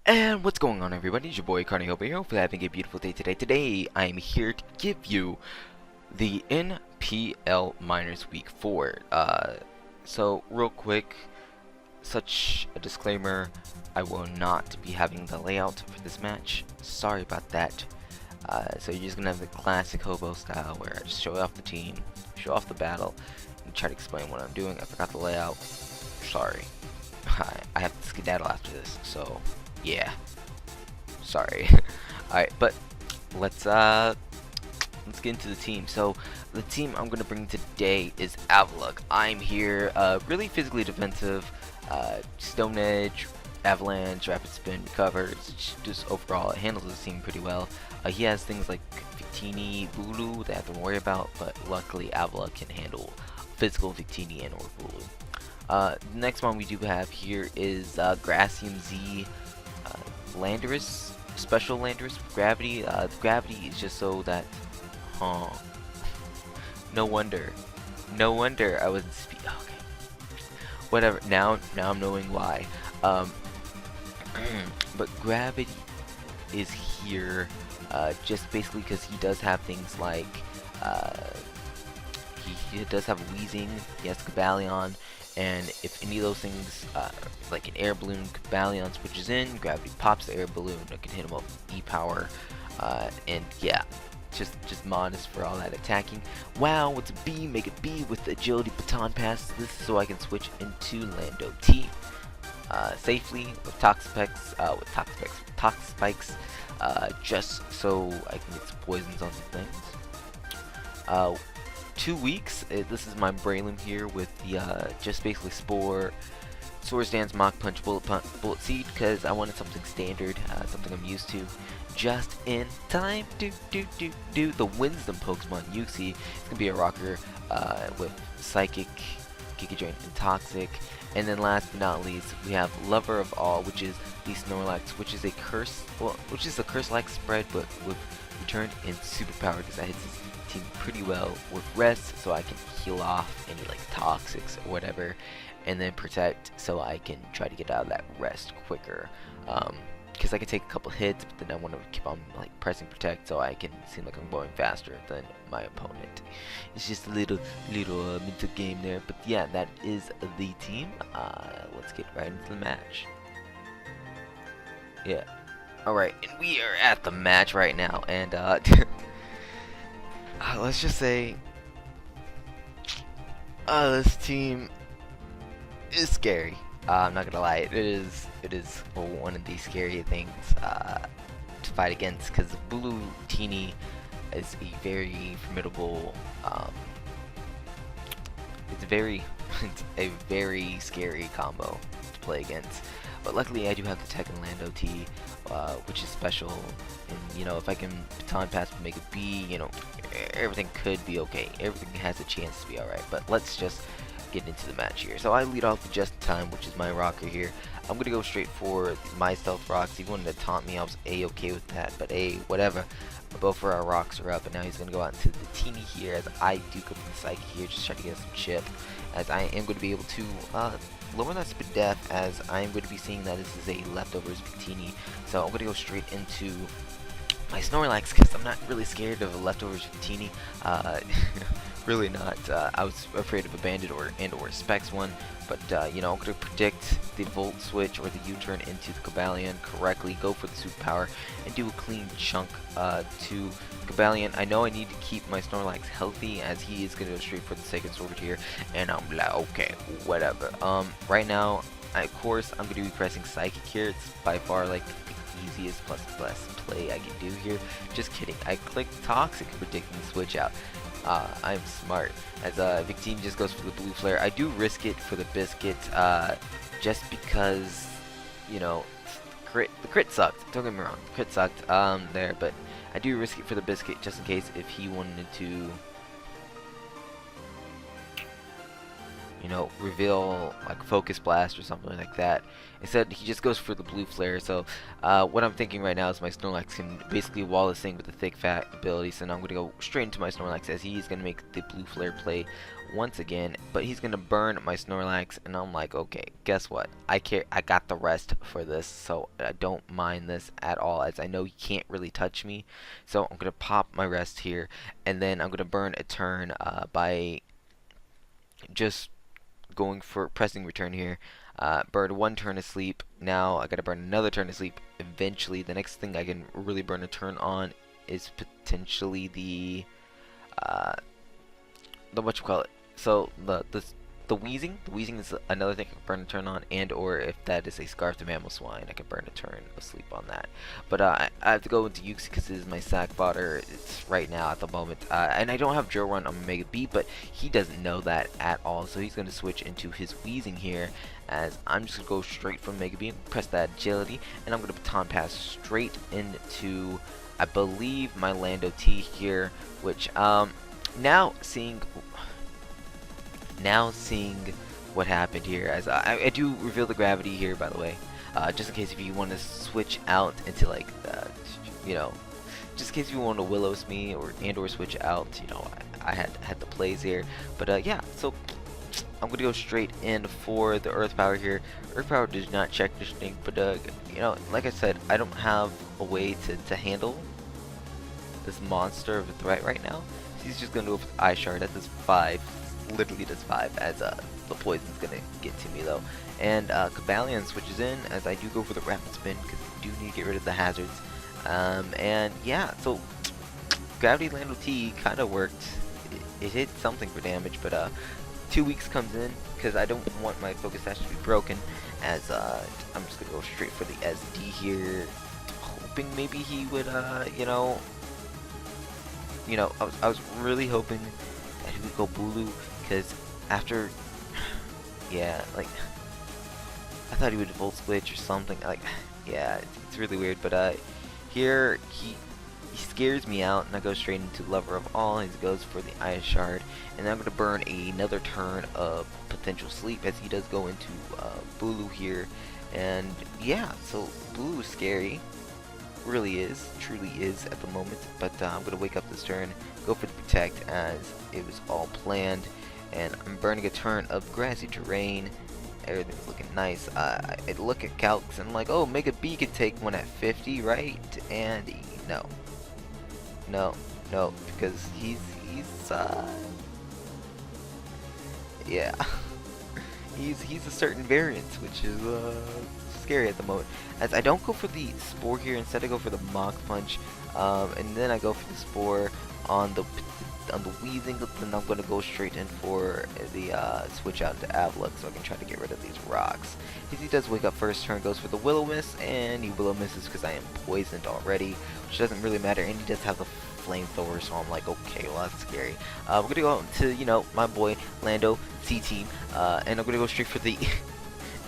And what's going on, everybody? It's your boy Carney over here. Hopefully having a beautiful day today. Today I'm here to give you the NPL Minors Week 4. So real quick, such a disclaimer, I will not be having the layout for this match. Sorry about that. So you're just gonna have the classic hobo style where I just show off the team, show off the battle, and try to explain what I'm doing. I forgot the layout. Sorry. I have to skedaddle after this, so yeah. Sorry. Alright, but let's get into the team. So the team I'm gonna bring today is Avalok. I'm here really physically defensive, Stone Edge, Avalanche, Rapid Spin, Recover. It's just overall it handles the team pretty well. He has things like Victini, Bulu that I have to worry about, but luckily Avalok can handle physical Victini and or Bulu. The next one we do have here is Gracium Z Landorus, special Landorus with gravity. The gravity is just so that, no wonder I wasn't okay, whatever. Now I'm knowing why. But gravity is here just basically because he does have things like he does have wheezing. He has Cabalion. And if any of those things, like an air balloon, Cabalion switches in, gravity pops the air balloon, it can hit him up with E-power, and yeah, just modest for all that attacking. Wow, what's a B? Make it B with the agility baton pass. This is so I can switch into Lando T safely with Tox Spikes, just so I can get some poisons on some things. 2 weeks. This is my Braylon here with the just basically Spore, Swords Dance, Mach Punch, Bullet Seed, because I wanted something standard, something I'm used to. Just in time. The Wisdom Pokemon Yuxi. It's gonna be a rocker with Psychic, Giga Drain, and Toxic. And then last but not least, we have Lover of All, which is the Snorlax, which is a curse, which is a curse-like spread, but with returned in superpower, because that hits his team pretty well with rest, so I can heal off any like toxics or whatever, and then protect, so I can try to get out of that rest quicker. Because I can take a couple hits, but then I want to keep on like pressing protect, so I can seem like I'm going faster than my opponent. It's just a little mental game there, but yeah, that is the team. Let's get right into the match. Yeah. Alright, and we are at the match right now, and let's just say this team is scary. I'm not gonna lie, it is one of the scary things to fight against, because Bulu Teeny is a very formidable, it's a very scary combo to play against. But luckily I do have the Tekken Lando T, which is special, and you know, if I can baton pass to make a B, you know, everything could be okay. Everything has a chance to be alright, but let's just get into the match here. So I lead off with Just in Time, which is my rocker here. I'm gonna go straight for my stealth rocks. He wanted to taunt me, I was okay with that, but whatever. Both of our rocks are up, and now he's gonna go out into the Teeny here, as I do go for the Psychic here, just try to get some chip, as I am going to be able to lower that speed def, as I am going to be seeing that this is a leftovers Victini. So I'm going to go straight into my Snorlax, because I'm not really scared of a leftovers Victini. Really not. I was afraid of a Bandit or Specs one, but you know, I'm going to predict the Volt Switch or the U-turn into the Cabalion correctly, go for the superpower, and do a clean chunk to Cabalion. I know I need to keep my Snorlax healthy, as he is going to go straight for the Sacred Sword here, and I'm like, okay, whatever. Right now, of course, I'm going to be pressing Psychic here. It's by far like the easiest plus play I can do here. Just kidding. I clicked Toxic, predicting the switch out. I'm smart, as Victini just goes for the Blue Flare. I do risk it for the Biscuit, just because, you know, the crit sucked. Don't get me wrong, the crit sucked there, but I do risk it for the Biscuit just in case if he wanted to, you know, reveal like Focus Blast or something like that. Instead, he just goes for the blue flare. So what I'm thinking right now is my Snorlax can basically wall this thing with the thick fat ability. So now I'm gonna go straight into my Snorlax as he's gonna make the blue flare play once again, but he's gonna burn my Snorlax, and I'm like, okay, guess what? I got the rest for this, so I don't mind this at all, as I know he can't really touch me. So I'm gonna pop my rest here, and then I'm gonna burn a turn by just going for pressing return here. Burn one turn of sleep. Now I gotta burn another turn of sleep. Eventually, the next thing I can really burn a turn on is potentially the what you call it. So the wheezing. The wheezing is another thing I can burn a turn on, and or if that is a scarf to mammal swine, I can burn a turn of sleep on that. But I have to go into Yuxi because this is my sack fodder. It's right now at the moment, and I don't have Joe run on Mega B, but he doesn't know that at all. So he's going to switch into his wheezing here, as I'm just gonna go straight from Mega B and press that agility, and I'm gonna baton pass straight into, I believe, my Lando T here, which now seeing what happened here, as I do reveal the gravity here, by the way, just in case if you want to switch out into like you know, just in case you want to Willows me or switch out, you know, I had the plays here, but yeah, so I'm gonna go straight in for the Earth Power here. Earth Power does not check this thing, but you know, like I said, I don't have a way to handle this monster of a threat right now. He's just gonna go for the Eye Shard. That does 5, literally does 5, as the poison's gonna get to me though. And Cobalion switches in, as I do go for the Rapid Spin because I do need to get rid of the hazards. And yeah, so Gravity Lando T kind of worked. It hit something for damage, but 2 weeks comes in because I don't want my Focus Sash to be broken, as I'm just gonna go straight for the SD here, hoping maybe he would I was really hoping that he would go Bulu, because after, yeah, like, I thought he would Volt Switch or something, like, yeah, it's really weird, but here, he scares me out, and I go straight into Lover of All. He goes for the Eye Shard, and I'm going to burn another turn of potential sleep, as he does go into Bulu here, and yeah, so Bulu is scary. Really is, truly is at the moment, but I'm gonna wake up this turn, go for the protect, as it was all planned, and I'm burning a turn of grassy terrain. Everything's looking nice. I look at calcs and I'm like, oh, Mega B could take one at 50, right? And no, because he's yeah, he's a certain variant, which is scary at the moment, as I don't go for the Spore here. Instead I go for the Mach Punch, and then I go for the Spore on the Weezing. Then I'm going to go straight in for the switch out to Avlux, so I can try to get rid of these rocks. He does wake up first turn, goes for the Will-O-Wisp, and he Will-O-Misses because I am poisoned already, which doesn't really matter, and he does have the flamethrower, so I'm like, okay, well, that's scary. We're going to go out to, you know, my boy Lando C-Team, and I'm going to go straight for the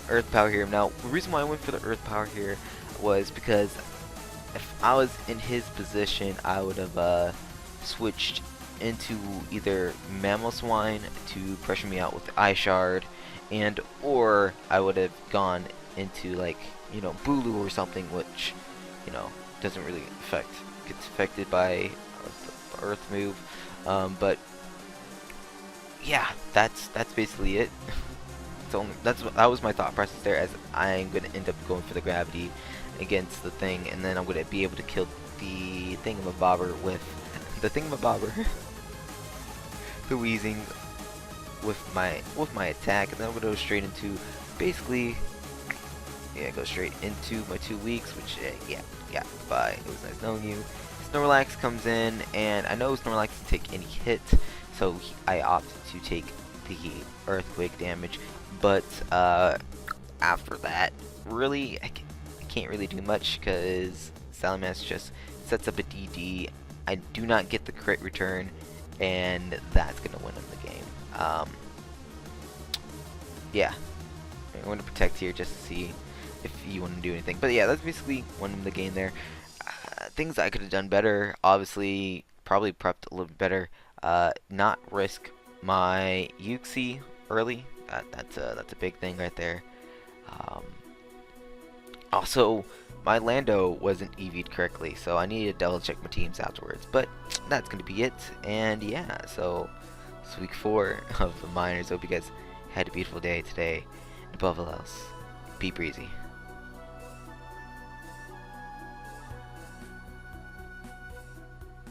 Earth Power here. Now, the reason why I went for the Earth Power here was because if I was in his position, I would have switched into either Mammal Swine to pressure me out with the Eye Shard, and or I would have gone into, like, you know, Bulu or something, which, you know, doesn't really gets affected by the Earth move. But yeah, that's basically it. That was my thought process there, as I'm gonna end up going for the gravity against the thing, and then I'm gonna be able to kill the thingamabobber with the thingamabobber, the Weezing, with my attack, and then I'm gonna go straight into basically, yeah, go straight into my 2 weeks, which yeah, bye. It was nice knowing you. Snorlax comes in, and I know Snorlax can take any hit, so I opted to take the earthquake damage. But after that, really, I can't really do much, because Salamence just sets up a DD. I do not get the crit return, and that's gonna win him the game. Yeah, I'm going to protect here just to see if you want to do anything. But yeah, that's basically won him the game there. Things I could have done better, obviously, probably prepped a little bit better. Not risk my Yuxi early. That's a big thing right there. Um, Also, my Lando wasn't EV'd correctly, so I needed to double check my teams afterwards. But that's gonna be it. And yeah, so it's week 4 of the Minors. Hope you guys had a beautiful day today. And above all else, be breezy.